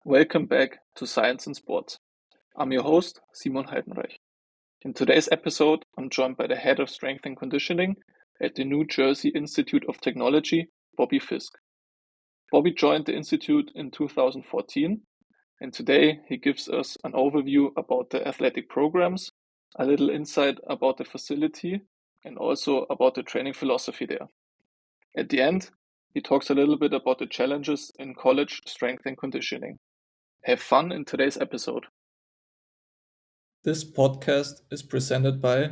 Welcome back to Science and Sports. I'm your host, Simon Heidenreich. In today's episode, I'm joined by the head of strength and conditioning at the New Jersey Institute of Technology, Bobby Fisk. Bobby joined the institute in 2014, and today he gives us an overview about the athletic programs, a little insight about the facility, and also about the training philosophy there. At the end, he talks a little bit about the challenges in college strength and conditioning. Have fun in today's episode. This podcast is presented by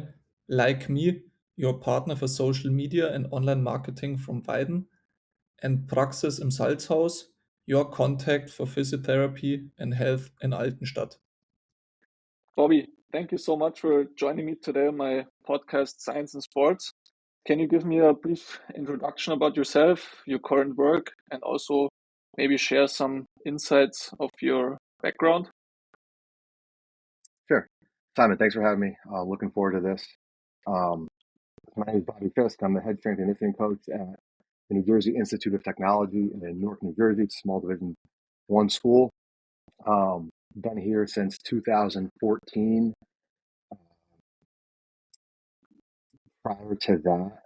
Like Me, your partner for social media and online marketing from Weiden, and Praxis im Salzhaus, your contact for physiotherapy and health in Altenstadt. Bobby, thank you so much for joining me today on my podcast, Science and Sports. Can you give me a brief introduction about yourself, your current work, and also maybe share some insights of your background? Sure. Simon, thanks for having me. Looking forward to this. My name is Bobby Fisk. I'm the head strength and conditioning coach at the New Jersey Institute of Technology in Newark, New Jersey. It's a small Division I school. Been here since 2014. Prior to that,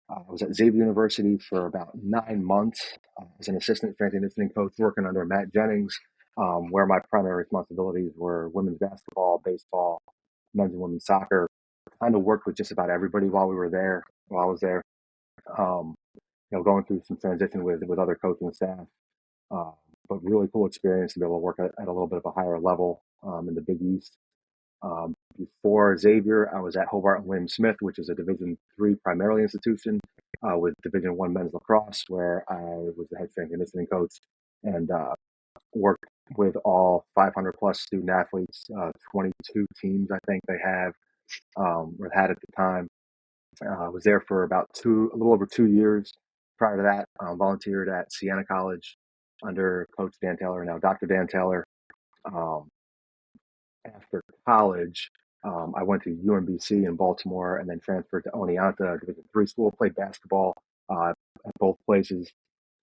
I was at Xavier University for about 9 months as an assistant strength and conditioning coach working under Matt Jennings, where my primary responsibilities were women's basketball, baseball, men's and women's soccer. Kind of worked with just about everybody while I was there. Um, going through some transition with other coaching staff. Uh, but really cool experience to be able to work at a little bit of a higher level in the Big East. Before Xavier, I was at Hobart and William Smith, which is a Division III primarily institution with Division I men's lacrosse, where I was the head strength and conditioning coach and worked with all 500 plus student athletes, 22 teams I think they have or had at the time. I was there for about a little over 2 years. Prior to that, volunteered at Siena College under Coach Dan Taylor, now Dr. Dan Taylor. Um, After college, I went to UMBC in Baltimore and then transferred to Oneonta Division III school. Played basketball at both places.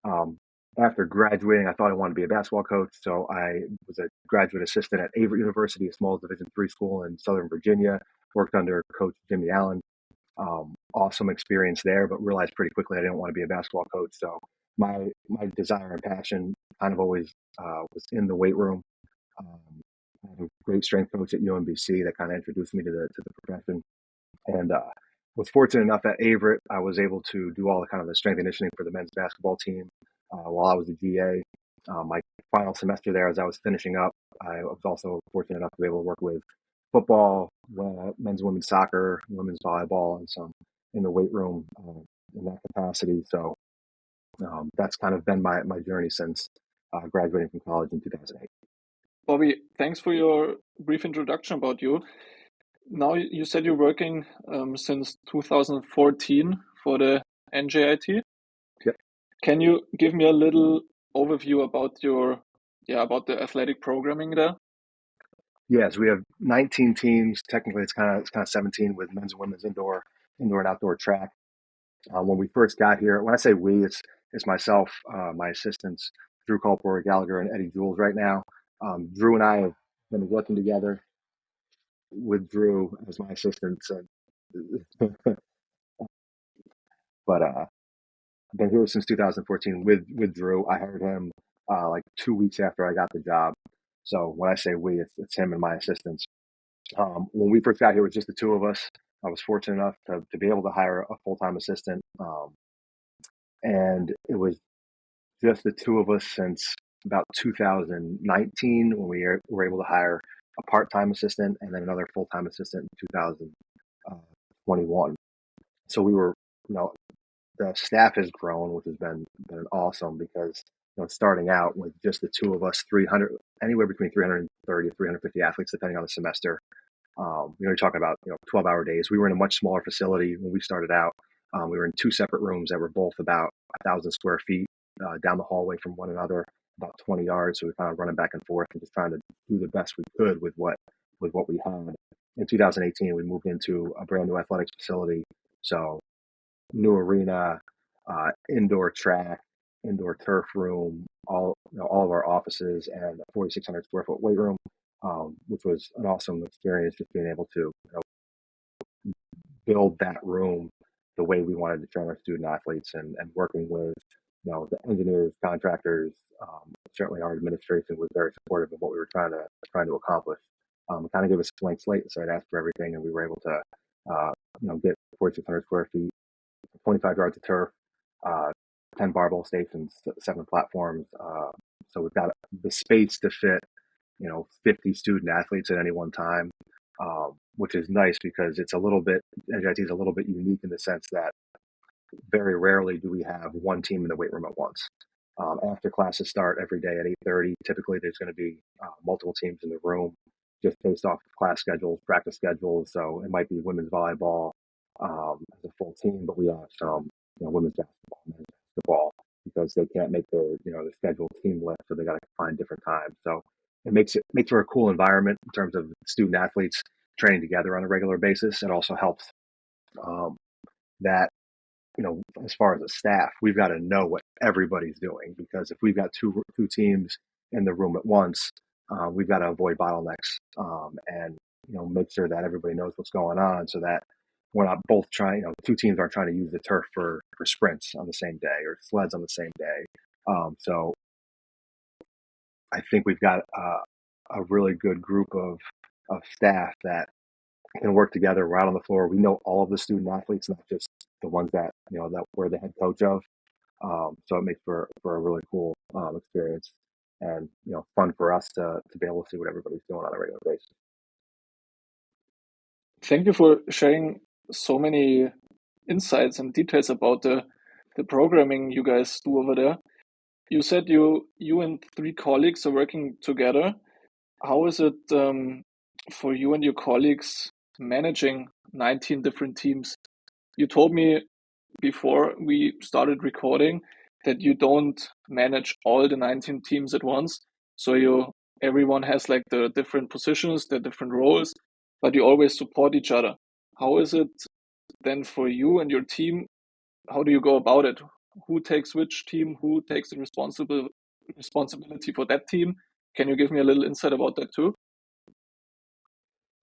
Um, After graduating, I thought I wanted to be a basketball coach, so I was a graduate assistant at Averett University, a small Division III school in Southern Virginia. Worked under Coach Jimmy Allen. Awesome experience there, but realized pretty quickly I didn't want to be a basketball coach. So my desire and passion kind of always was in the weight room. I had a great strength coach at UMBC that kind of introduced me to the profession, and was fortunate enough at Averett I was able to do all the kind of the strength and conditioning for the men's basketball team while I was a GA. My final semester there, as I was finishing up, I was also fortunate enough to be able to work with football, men's and women's soccer, women's volleyball, and some in the weight room in that capacity. So that's kind of been my journey since graduating from college in 2008. Bobby, thanks for your brief introduction about you. Now, you said you're working since 2014 for the NJIT. Yep. Can you give me a little overview about about the athletic programming there? Yes, we have 19 teams. Technically, it's kind of 17 with men's and women's indoor and outdoor track. When we first got here, when I say we, it's myself, my assistants, Drew Culper, Gallagher, and Eddie Jules right now. Drew and I have been working together with Drew as my assistant. But I've been here since 2014 with Drew. I hired him like 2 weeks after I got the job. So when I say we, it's him and my assistants. When we first got here, it was just the two of us. I was fortunate enough to be able to hire a full-time assistant. And it was just the two of us since about 2019 when we were able to hire a part-time assistant and then another full-time assistant in 2021. So we were, the staff has grown, which has been awesome because, starting out with just the two of us, anywhere between 330 to 350 athletes, depending on the semester. You're talking about 12-hour days. We were in a much smaller facility when we started out. We were in two separate rooms that were both about 1,000 square feet down the hallway from one another, about 20 yards. So we were kind of running back and forth and just trying to do the best we could with what we had. In 2018, we moved into a brand new athletics facility. So new arena, indoor track, indoor turf room, all of our offices, and a 4,600 square foot weight room, which was an awesome experience. Just being able to build that room the way we wanted to train our student athletes, and working with the engineers, contractors. Certainly, our administration was very supportive of what we were trying to accomplish. It kind of gave us a blank slate, so I'd asked for everything, and we were able to get 4,600 square feet, 25 yards of turf, uh, 10 barbell stations, 7 platforms. So we've got the space to fit 50 student athletes at any one time, which is nice because NJIT is a little bit unique in the sense that very rarely do we have one team in the weight room at once. After classes start every day at 8:30, typically there's going to be multiple teams in the room, just based off of class schedules, practice schedules. So it might be women's volleyball as a full team, but we have some women's basketball, men's basketball, because they can't make their scheduled team list, so they got to find different times. So it makes for a cool environment in terms of student athletes training together on a regular basis. It also helps that as far as a staff, we've got to know what everybody's doing, because if we've got two teams in the room at once, we've got to avoid bottlenecks, and make sure that everybody knows what's going on, so that we're not both trying. Two teams aren't trying to use the turf for sprints on the same day or sleds on the same day. So I think we've got a really good group of staff that can work together. We're out on the floor. We know all of the student athletes, not just the ones that that we're the head coach of. So it makes for a really cool experience, and fun for us to be able to see what everybody's doing on a regular basis. Thank you for sharing so many insights and details about the programming you guys do over there. You said you and 3 colleagues are working together. How is it for you and your colleagues managing 19 different teams? You told me before we started recording that you don't manage all the 19 teams at once. So everyone has like the different positions, the different roles, but you always support each other. How is it then for you and your team? How do you go about it? Who takes which team? Who takes the responsibility for that team? Can you give me a little insight about that too?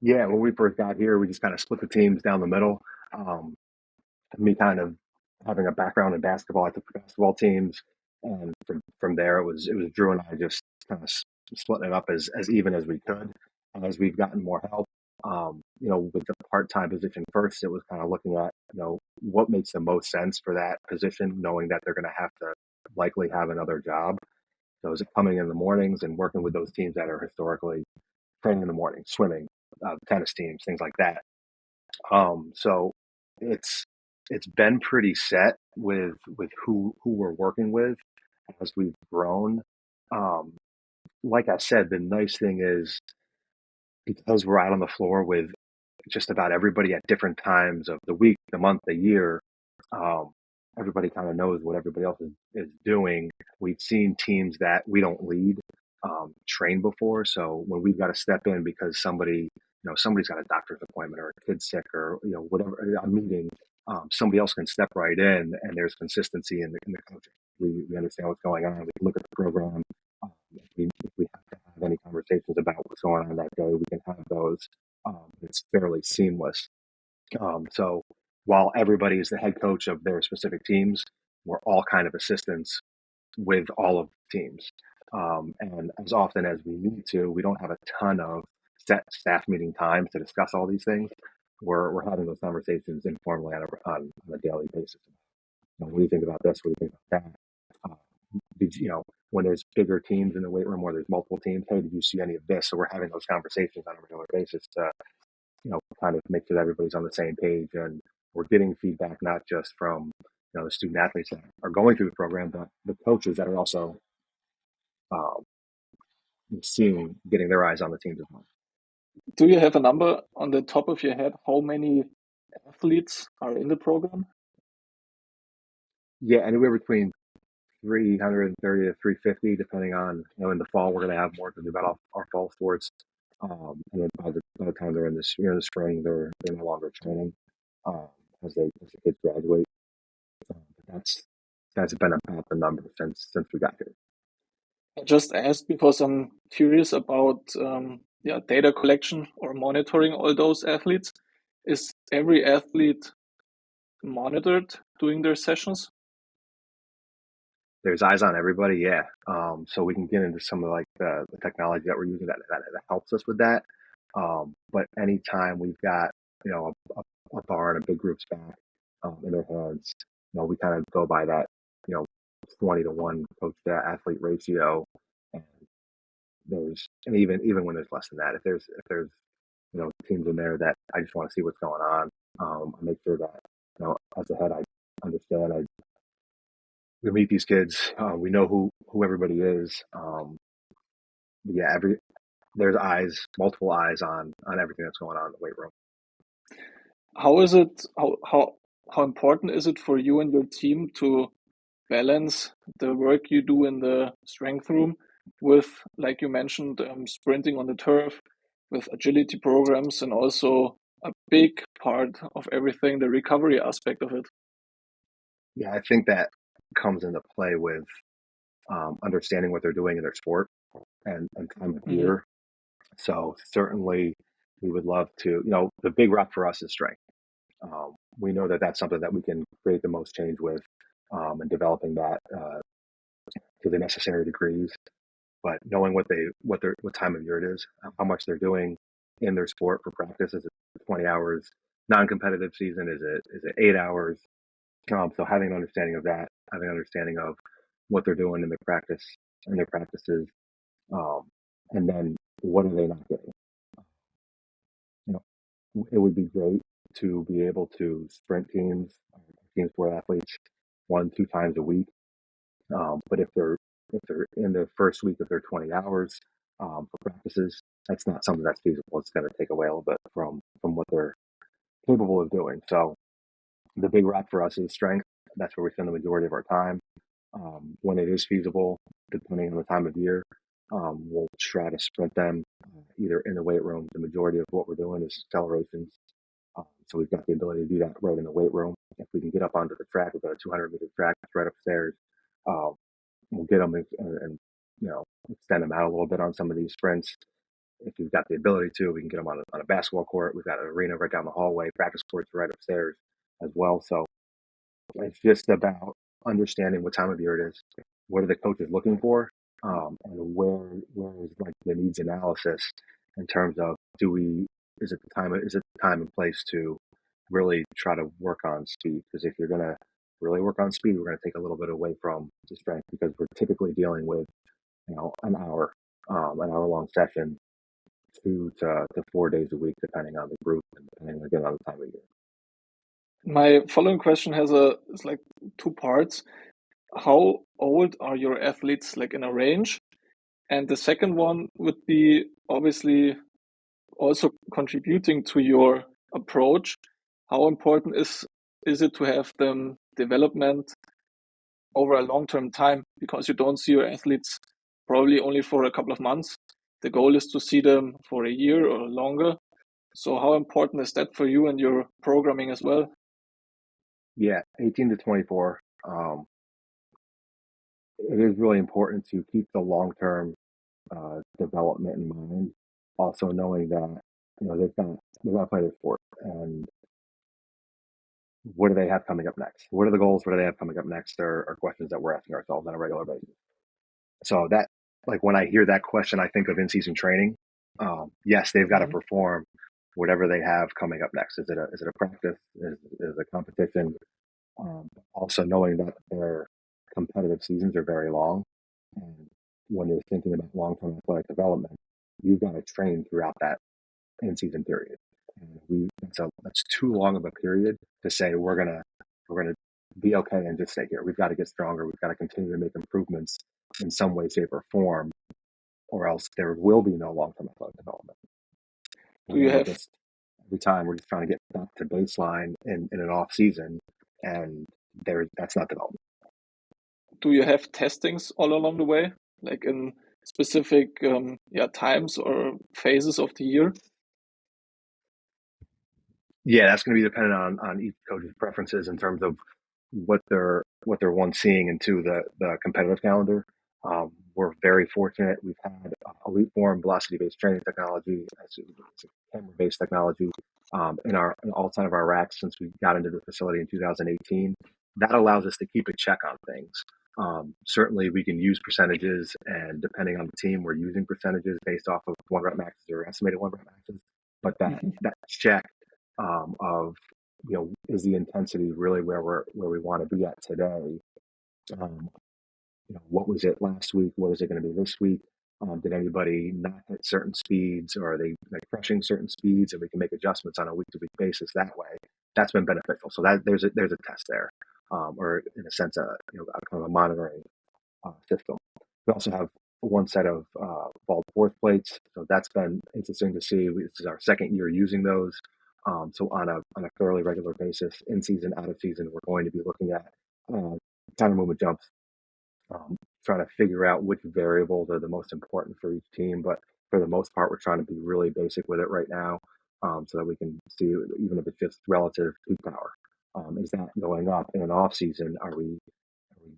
Yeah, when we first got here, we just kind of split the teams down the middle. Um, Me kind of having a background in basketball, I took the basketball teams, and from there it was Drew and I just kind of splitting it up as even as we could. And as we've gotten more help, with the part-time position first, it was kind of looking at what makes the most sense for that position, knowing that they're going to have to likely have another job. So is it coming in the mornings and working with those teams that are historically training in the morning, swimming, tennis teams, things like that. So it's been pretty set with who we're working with as we've grown. Um, like I said, the nice thing is, because we're out on the floor with just about everybody at different times of the week, the month, the year, um, everybody kind of knows what everybody else is doing. We've seen teams that we don't lead train before. So when we've got to step in because somebody's got a doctor's appointment or a kid's sick or, whatever, a meeting, somebody else can step right in, and there's consistency in the coaching. We understand what's going on. We can look at the program. If we have to have any conversations about what's going on that day, we can have those. It's fairly seamless. So while everybody is the head coach of their specific teams, we're all kind of assistants with all of the teams. And as often as we need to, we don't have a ton of set staff meeting times to discuss all these things. We're having those conversations informally on a daily basis. What do you think about this? What do you think about that? When there's bigger teams in the weight room, or there's multiple teams, hey, did you see any of this? So we're having those conversations on a regular basis to kind of make sure that everybody's on the same page, and we're getting feedback not just from the student athletes that are going through the program, but the coaches that are also um, getting their eyes on the teams as well. Do you have a number on the top of your head how many athletes are in the program? Yeah, anywhere between 330 to 350, depending on in the fall we're going to have more because we've got our fall sports, and then by the time they're in the spring, they're no longer training, as the kids graduate. But that's been about the number since we got here. I just asked because I'm curious about data collection or monitoring all those athletes. Is every athlete monitored during their sessions? There's eyes on everybody, yeah. So we can get into some of like the technology that we're using that helps us with that. But anytime we've got a bar and a big group's back in their hands, we kind of go by that 20-to-1 coach to athlete ratio, and even when there's less than that, if there's teams in there that I just want to see what's going on, I make sure that as a head I understand. We meet these kids. We know who everybody is. Yeah, there's multiple eyes on everything that's going on in the weight room. How is it? How important is it for you and your team to balance the work you do in the strength room with, like you mentioned, sprinting on the turf, with agility programs, and also a big part of everything, the recovery aspect of it? Yeah, I think that comes into play with understanding what they're doing in their sport and time of Hmm. year. So certainly, we would love to. The big rock for us is strength. We know that that's something that we can create the most change with, and developing that to the necessary degrees. But knowing what time of year it is, how much they're doing in their sport for practice, is it 20 hours? Non-competitive season, is it 8 hours? So having an understanding of that, having an understanding of what they're doing in their practices, um, and then what are they not getting? You know, it would be great to be able to sprint team sport athletes 1-2 times a week. But if they're in the first week of their 20 hours for practices, that's not something that's feasible. It's going to take away a little bit from what they're capable of doing. So the big rock for us is strength. That's where we spend the majority of our time. When it is feasible, depending on the time of year, we'll try to sprint them either in the weight room. The majority of what we're doing is accelerations. So we've got the ability to do that right in the weight room. If we can get up onto the track, we've got a 200-meter track right upstairs. Uh, we'll get them and extend them out a little bit on some of these sprints. If we've got the ability to, we can get them on a basketball court. We've got an arena right down the hallway, practice courts right upstairs as well. So it's just about understanding what time of year it is, what are the coaches looking for, and where is like the needs analysis in terms of is it the time and place to really try to work on speed? Because if you're going to really work on speed, we're going to take a little bit away from the strength, because we're typically dealing with an hour long session, 2 to 4 days a week, depending on the group and depending again on the time of year. My following question is like two parts. How old are your athletes, like in a range? And the second one would be obviously also contributing to your approach. How important is it to have them development over a long-term time? Because you don't see your athletes probably only for a couple of months. The goal is to see them for a year or longer. So how important is that for you and your programming as well? Yeah, 18 to 24. It is really important to keep the long-term development in mind. Also knowing that they've got to play their sport, and what do they have coming up next? What are the goals? What do they have coming up next? Are questions that we're asking ourselves on a regular basis. So that, like, when I hear that question, I think of in-season training. Yes, they've got to Mhm. perform whatever they have coming up next. Is it a practice? Is it a competition? Also knowing that their competitive seasons are very long, and when you're thinking about long-term athletic development, you've got to train throughout that in-season period. And that's too long of a period to say we're gonna be okay and just stay here. We've got to get stronger. We've got to continue to make improvements in some way, shape, or form, or else there will be no long-term athletic development. Do And you then have every time we're just trying to get back to baseline in an off season, and that's not development. do you have testings all along the way, like in specific times or phases of the year? Yeah, that's going to be dependent on each coach's preferences in terms of what they're one seeing into the competitive calendar. We're very fortunate. We've had elite form velocity based training technology, it's a camera based technology in all 10 of our racks since we got into the facility in 2018. That allows us to keep a check on things. Certainly, we can use percentages, and depending on the team, we're using percentages based off of one rep maxes or estimated one rep maxes. But Mhm. that check of is the intensity really where we want to be at today? Um, what was it last week? What is it going to be this week? Did anybody not hit certain speeds, or are they like crushing certain speeds, and we can make adjustments on a week to week basis that way? That's been beneficial. So that there's a test there, or in a sense, kind of a monitoring system. We also have one set of vault fourth plates, so that's been interesting to see. This is our second year using those. So on a fairly regular basis, in season, out of season, we're going to be looking at counter movement jumps, trying to figure out which variables are the most important for each team. But for the most part, we're trying to be really basic with it right now, so that we can see, even if it's just relative peak power, is that going up in an off season? Are we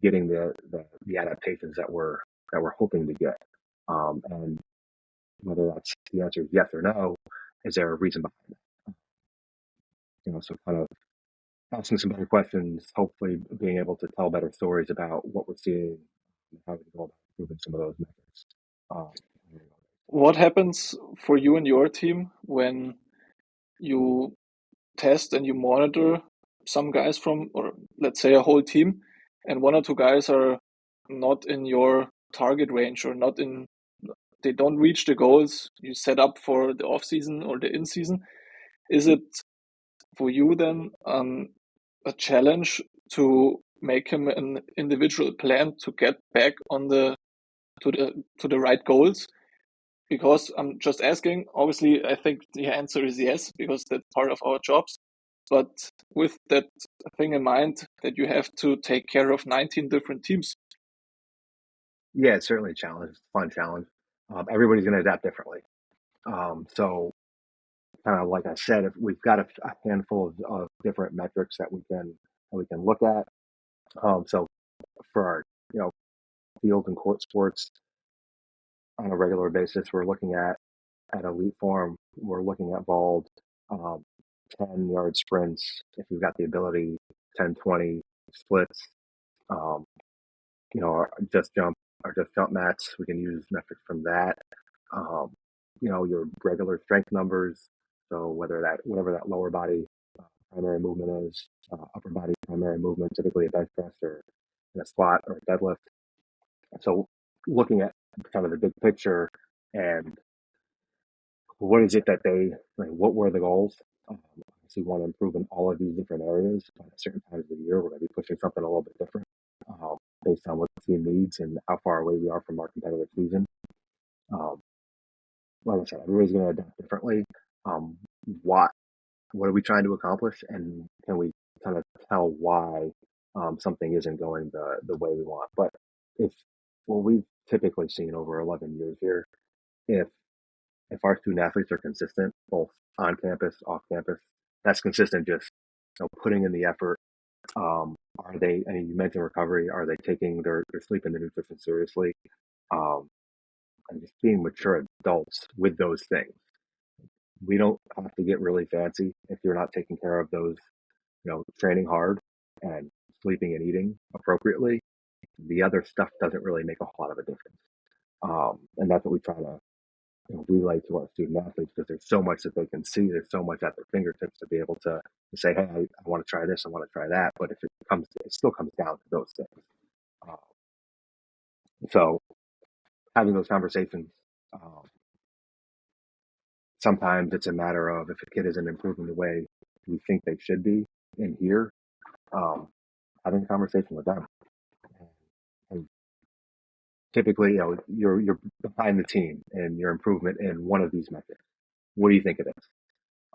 getting the adaptations that we're hoping to get? And whether that's the answer is yes or no, is there a reason behind it? So kind of asking some better questions, hopefully being able to tell better stories about what we're seeing and how we can go about improving some of those metrics. Um, What happens for you and your team when you test and you monitor some guys from, or let's say a whole team, and one or two guys are not in your target range or not in, they don't reach the goals you set up for the off season or the in season? Is it for you then a challenge to make him an individual plan to get back on the to the right goals? Because I'm just asking. Obviously, I think the answer is yes, because that's part of our jobs. But with that thing in mind that you have to take care of 19 different teams. yeah, it's certainly a challenge. It's a fun challenge. Everybody's going to adapt differently. So kind of like I said, if we've got a handful of different metrics that we can look at. So for our field and court sports on a regular basis, we're looking at elite form. We're looking at vault, um, 10-yard sprints if you've got the ability, 10, 20 splits. Um, our just jump mats. We can use metrics from that. Um, your regular strength numbers. So whatever that lower body primary movement is, upper body primary movement, typically a bench press or in a squat or a deadlift. So looking at kind of the big picture and what is it that what were the goals? Obviously, want to improve in all of these different areas. At certain times of the year, we're going to be pushing something a little bit different, based on what the team needs and how far away we are from our competitive season. Um, like I said, everybody's going to adapt differently. Um, what what are we trying to accomplish, and can we kind of tell why something isn't going the way we want? But if what we've typically seen over 11 years here, if our student athletes are consistent, both on campus, off campus, that's consistent. Just putting in the effort. Are they? I mean, you mentioned recovery. Are they taking their sleep and their nutrition seriously? Um, and just being mature adults with those things. We don't have to get really fancy if you're not taking care of those. Training hard and sleeping and eating appropriately. The other stuff doesn't really make a whole lot of a difference. And that's what we try to relay to our student athletes, because there's so much that they can see. There's so much at their fingertips to be able to say, hey, I want to try this, I want to try that. But if it still comes down to those things. Uh, so having those conversations, um, sometimes it's a matter of if a kid isn't improving the way we think they should be in here, um, having a conversation with them. And typically, you're behind the team and your improvement in one of these metrics. What do you think it is?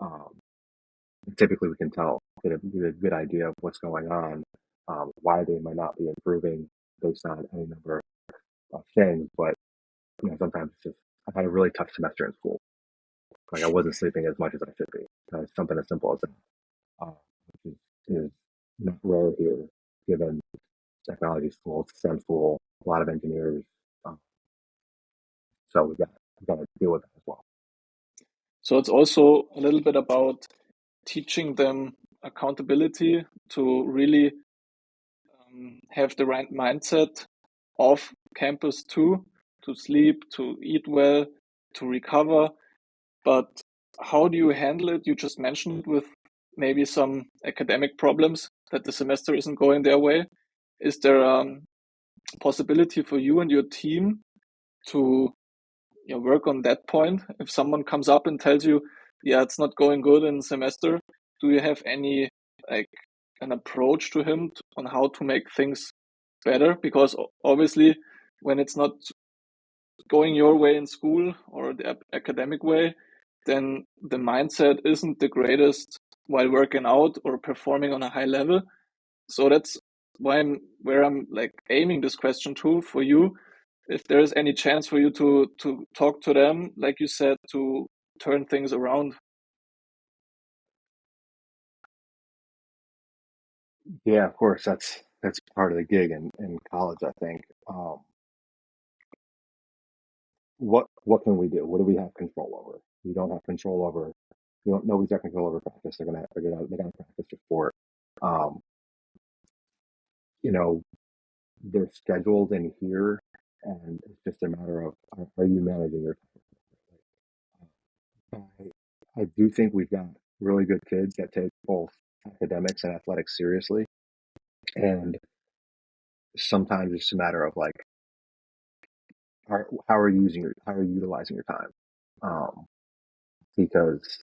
Um, Typically, we can get a good idea of what's going on, why they might not be improving based on any number of things. But sometimes it's just I had a really tough semester in school. Like I wasn't sleeping as much as I should be. Something as simple as that, which is not rare here. given technology school, STEM school, a lot of engineers. So we've got to deal with that as well. So it's also a little bit about teaching them accountability to really have the right mindset off campus too, to sleep, to eat well, to recover. But how do you handle it? You just mentioned with maybe some academic problems that the semester isn't going their way. Is there a possibility for you and your team to work on that point? If someone comes up and tells you, yeah, it's not going good in the semester, do you have any like an approach to him on how to make things better? Because obviously, when it's not going your way in school or the academic way, then the mindset isn't the greatest while working out or performing on a high level. So that's why I'm like aiming this question too for you. If there is any chance for you to talk to them, like you said, to turn things around. Yeah, of course, that's part of the gig in college, I think. What can we do? What do we have control over? We don't have control over. You don't. Nobody's got control over practice. They're gonna practice your sport. Um, you know, they're scheduled in here, and it's just a matter of are you managing your time? I do think we've got really good kids that take both academics and athletics seriously, and sometimes it's a matter of like how are you utilizing your time? Um, because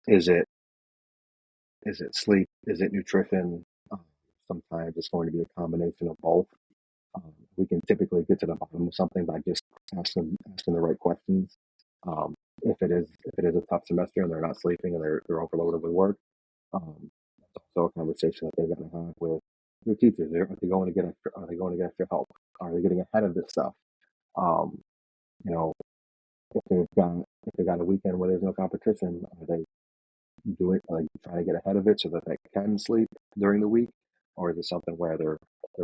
is it sleep? Is it nutrition? Um, Sometimes it's going to be a combination of both. We can typically get to the bottom of something by just asking the right questions. If it is a tough semester and they're not sleeping and they're overloaded with work, that's also a conversation that they've got to have with their teachers. Are they going to get extra help? Are they getting ahead of this stuff? Um, you know, if they got a weekend where there's no competition, are they trying to get ahead of it so that they can sleep during the week, or is it something where they're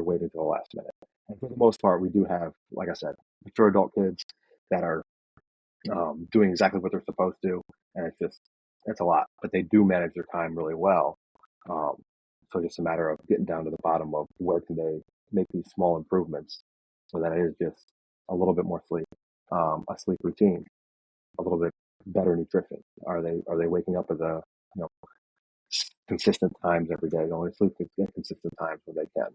waiting till the last minute? And for the most part, we do have, like I said, mature adult kids that are doing exactly what they're supposed to, and it's a lot, but they do manage their time really well. Um, so just a matter of getting down to the bottom of where can they make these small improvements, so that it is just a little bit more sleep, a sleep routine, a little bit better nutrition. Are they waking up at the you know consistent times every day, going to sleep at consistent times when they can?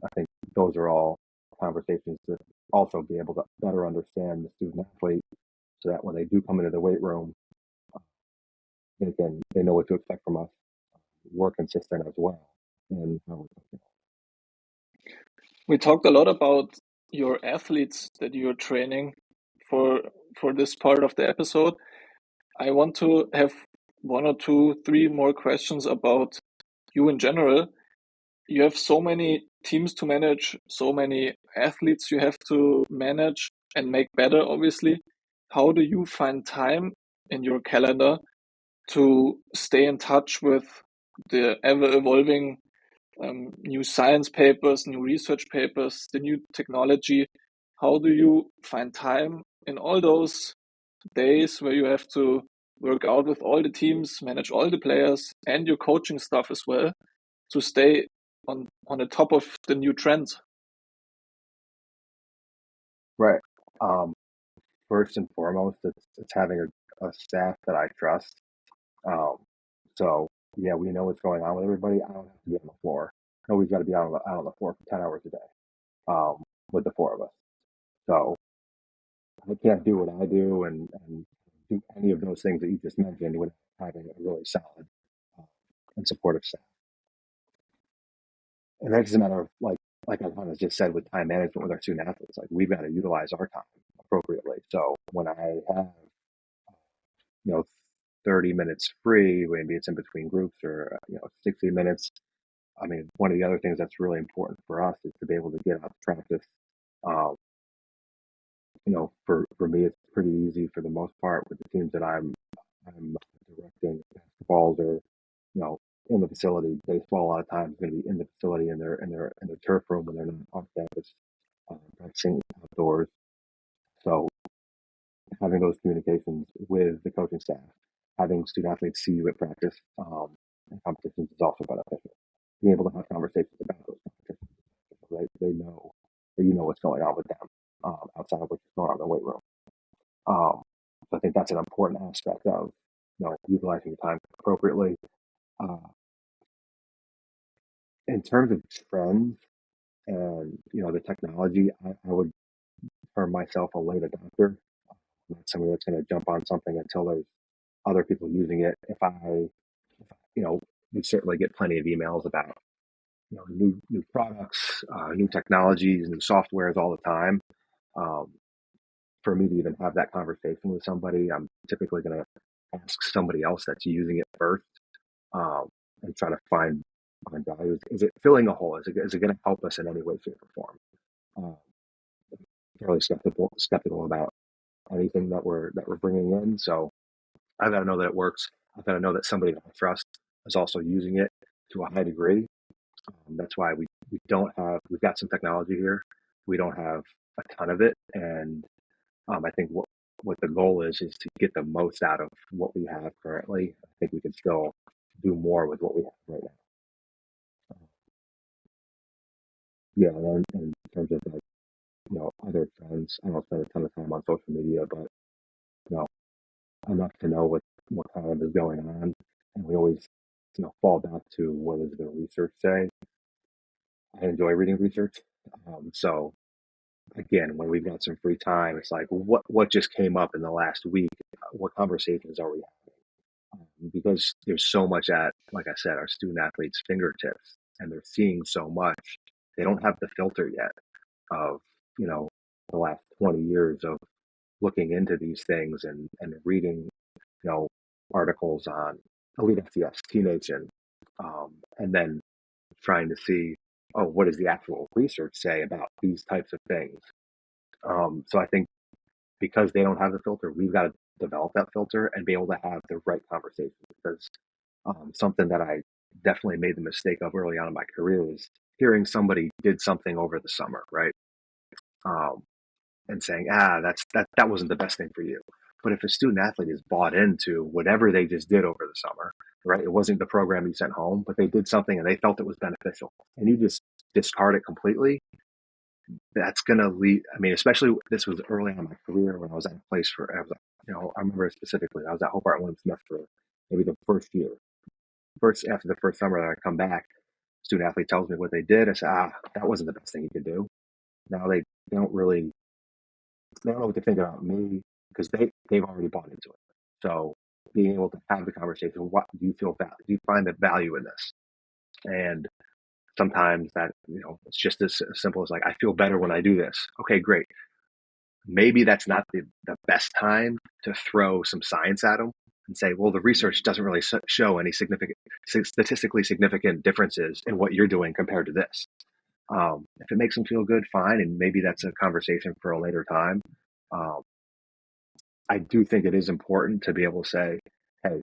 I think those are all conversations to also be able to better understand the student athlete, so that when they do come into the weight room, they know what to expect from us. We're consistent as well in how we're coaching. We talked a lot about your athletes that you're training for this part of the episode. I want to have one or two, three more questions about you in general. You have so many teams to manage, so many athletes you have to manage and make better, obviously. How do you find time in your calendar to stay in touch with the ever evolving new science papers, new research papers, the new technology? How do you find time in all those days where you have to work out with all the teams, manage all the players, and your coaching stuff as well, to stay on the top of the new trends? Right. Um, First and foremost, it's having a staff that I trust. Um, so yeah, we know what's going on with everybody. I don't have to be on the floor. Nobody's got to be out on the floor for 10 hours a day, with the four of us. So I can't do what I do and do any of those things that you just mentioned without having a really solid uh, and supportive staff. And that's just a matter of like I kind of just said with time management with our student athletes, like we've got to utilize our time appropriately. So when I have you know 30 minutes free, maybe it's in between groups, or 60 minutes. I mean, one of the other things that's really important for us is to be able to get out to practice. Um, for me, it's pretty easy for the most part with the teams that I'm directing basketballs or in the facility. Baseball a lot of times is going to be in the facility in their turf room when they're not on campus, practicing outdoors. So having those communications with the coaching staff, having student athletes see you at practice and competitions is also beneficial. Being able to have conversations about those competitions, so they know that you know what's going on with them outside of what's going on in the weight room. So I think that's an important aspect of utilizing your time appropriately. Uh, in terms of trends and the technology, I would term myself a late adopter. I'm not somebody that's going to jump on something until there's other people using it. We certainly get plenty of emails about new products, new technologies, new softwares all the time. Um, for me to even have that conversation with somebody, I'm typically going to ask somebody else that's using it first, um, and try to find value. Is it filling a hole? Is it going to help us in any way, shape, or form? Um, Fairly skeptical about anything that we're bringing in. So I've got to know that it works. I've got to know that somebody that I trust is also using it to a high degree. That's why we've got some technology here. We don't have a ton of it. And I think what the goal is to get the most out of what we have currently. I think we can still do more with what we have right now. Yeah, and then in terms of other trends, I don't spend a ton of time on social media, but you know, enough to know what kind of is going on, and we always fall back to what does the research say. I enjoy reading research, so again, when we've got some free time, it's like what just came up in the last week? What conversations are we having? Because there's so much at, like I said, our student athletes' fingertips, and they're seeing so much. They don't have the filter yet of the last 20 years of looking into these things and reading articles on elite FTS, teenage, and then trying to see, oh, what does the actual research say about these types of things? So I think because they don't have the filter, we've got to develop that filter and be able to have the right conversation. Because something that I definitely made the mistake of early on in my career is hearing somebody did something over the summer, right? And saying, that wasn't the best thing for you. But if a student athlete is bought into whatever they just did over the summer, right? It wasn't the program you sent home, but they did something and they felt it was beneficial, and you just discard it completely. That's going to lead. I mean, especially this was early on in my career when I was at a place I remember specifically, I was at Hope Art Williams Smith for maybe the first year. After the first summer that I come back, student athlete tells me what they did. I say, that wasn't the best thing you could do. Now they don't know what to think about me because they've already bought into it. So being able to have the conversation, what do you feel? Do you find the value in this? And sometimes that it's just as simple as like, I feel better when I do this. Okay, great. Maybe that's not the best time to throw some science at them and say, well, the research doesn't really show any statistically significant differences in what you're doing compared to this. If it makes them feel good, fine, and maybe that's a conversation for a later time. Um, I do think it is important to be able to say, hey,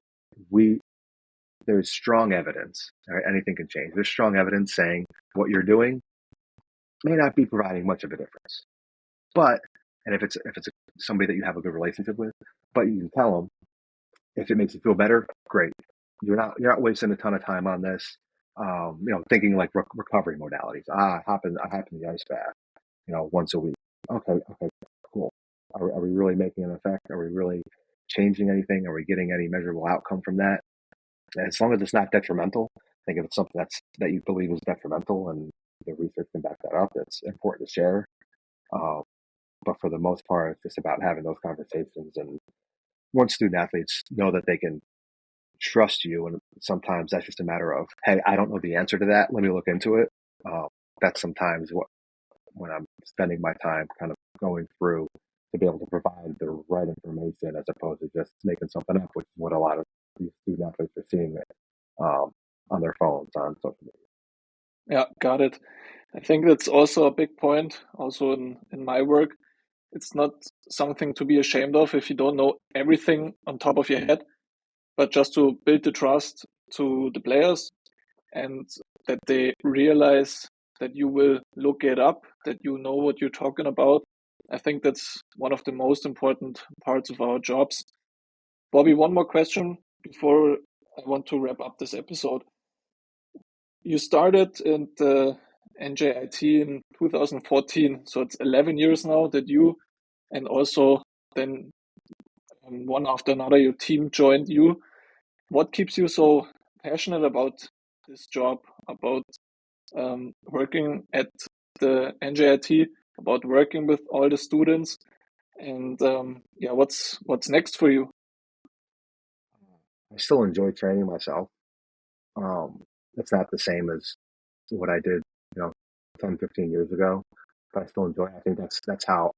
there's strong evidence. Right? Anything can change. There's strong evidence saying what you're doing may not be providing much of a difference. But, and if it's somebody that you have a good relationship with, but you can tell them if it makes you feel better, great. You're not wasting a ton of time on this. Thinking like recovery modalities. I hop in the ice bath, once a week. Okay, cool. Are we really making an effect? Are we really changing anything? Are we getting any measurable outcome from that? And as long as it's not detrimental, I think if it's something that you believe is detrimental and the research can back that up, it's important to share. But for the most part, it's just about having those conversations. And once student athletes know that they can trust you, and sometimes that's just a matter of, hey, I don't know the answer to that. Let me look into it. That's sometimes when I'm spending my time kind of going through to be able to provide the right information as opposed to just making something up, which is what a lot of these student athletes are seeing on their phones, on social media. Yeah, got it. I think that's also a big point also in my work. It's not something to be ashamed of if you don't know everything on top of your head, but just to build the trust to the players and that they realize that you will look it up, that you know what you're talking about. I think that's one of the most important parts of our jobs. Bobby, one more question before I want to wrap up this episode. You started in the NJIT in 2014, so it's 11 years now that you and also then one after another your team joined you. What keeps you so passionate about this job, about working at the NJIT, about working with all the students, and yeah, what's next for you? I still enjoy training myself. It's not the same as what I did, 10, 15 years ago, but I still enjoy it. I think that's how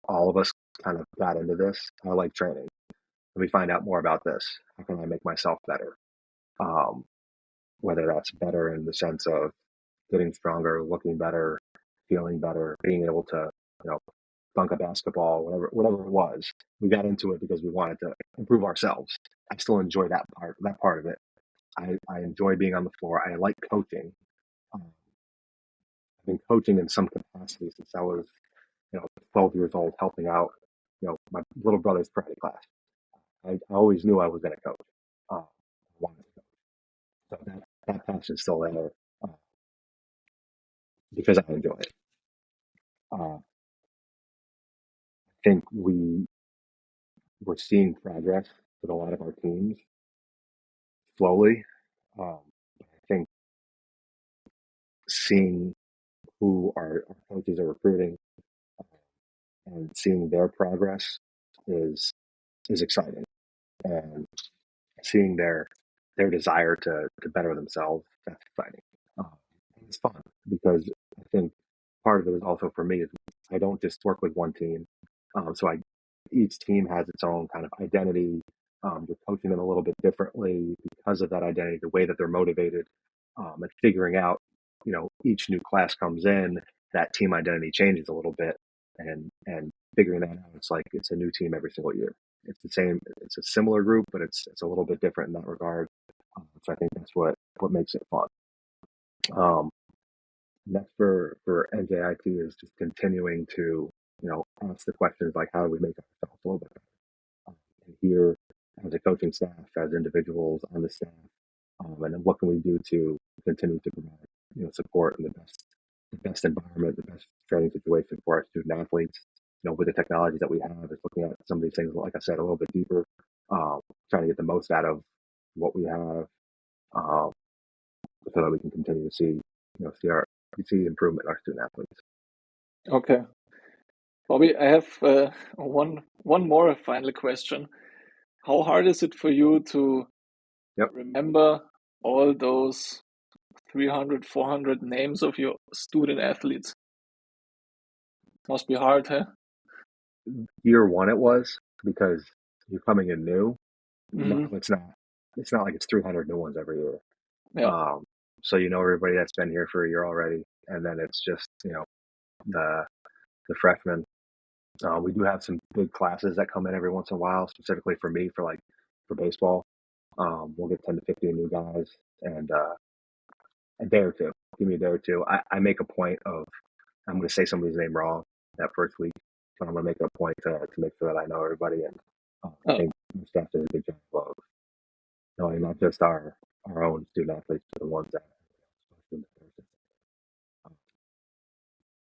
all of us kind of got into this. I like training. Let me find out more about this. How can I make myself better? Um, whether that's better in the sense of getting stronger, looking better, feeling better, being able to, you know, dunk a basketball, whatever it was. We got into it because we wanted to improve ourselves. I still enjoy that part of it. I enjoy being on the floor. I like coaching. Um, I've been coaching in some capacity since I was, 12 years old, helping out, my little brother's karate class. I always knew I was going to coach. I wanted to coach. So that passion's still there uh, because I enjoy it. I think we're seeing progress with a lot of our teams slowly. But I think seeing who our coaches are recruiting and seeing their progress is exciting, and seeing their desire to better themselves, that's exciting. Um, it's fun because I think part of it is also for me is I don't just work with one team. So each team has its own kind of identity. You're coaching them a little bit differently because of that identity, the way that they're motivated, and figuring out, each new class comes in, that team identity changes a little bit, and figuring that out. It's like it's a new team every single year. It's the same. It's a similar group, but it's a little bit different in that regard. So I think that's what makes it fun. Um, Next for NJIT is just continuing to ask the questions like how do we make ourselves a little bit better, and here as a coaching staff, as individuals on the staff, and then what can we do to continue to provide support and the best environment, the best training situation for our student athletes. With the technologies that we have, is looking at some of these things, like I said, a little bit deeper, trying to get the most out of what we have, um, so that we can continue to see improvement in our student athletes. Okay, Bobby, I have one more final question. How hard is it for you to Yep. remember all those 300, 400 names of your student athletes? Must be hard, huh? Year one, it was because you're coming in new. Now Hmm. it's not. It's not like it's 300 new ones every year. Yeah. So everybody that's been here for a year already, and then it's just the freshmen. We do have some big classes that come in every once in a while, specifically for me for baseball. We'll get 10 to 15 new guys, and a day or two. Give me a day or two. I make a point of I'm going to say somebody's name wrong that first week, so I'm going to make it a point to make sure that I know everybody. And I Oh, think our staff does a good job of knowing not just our own student athletes, but the ones that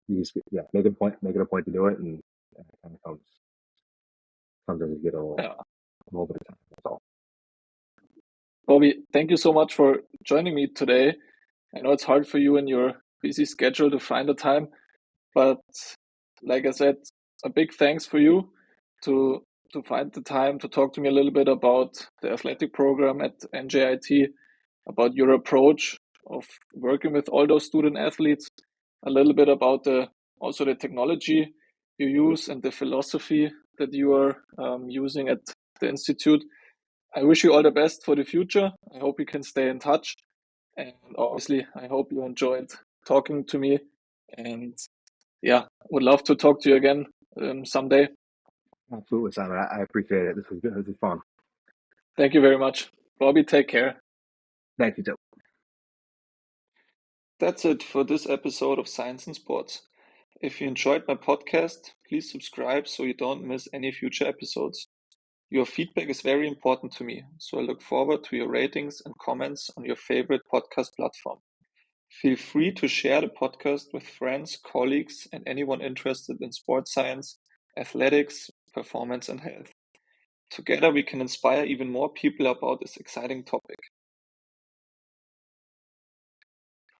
you just make it a point to do it, and it kind of comes as you get yeah. a little bit of time. That's all. Bobby, thank you so much for joining me today. I know it's hard for you in your busy schedule to find the time, but like I said, a big thanks for you to find the time to talk to me a little bit about the athletic program at NJIT, about your approach of working with all those student athletes, a little bit about also the technology you use and the philosophy that you are using at the institute. I wish you all the best for the future. I hope we can stay in touch. And obviously, I hope you enjoyed talking to me. And yeah, would love to talk to you again someday. Absolutely, Simon. I appreciate it. This was good. This was fun. Thank you very much. Bobby, take care. Thank you, Dylan. That's it for this episode of Science and Sports. If you enjoyed my podcast, please subscribe so you don't miss any future episodes. Your feedback is very important to me, so I look forward to your ratings and comments on your favorite podcast platform. Feel free to share the podcast with friends, colleagues, and anyone interested in sports science, athletics, performance, and health. Together, we can inspire even more people about this exciting topic.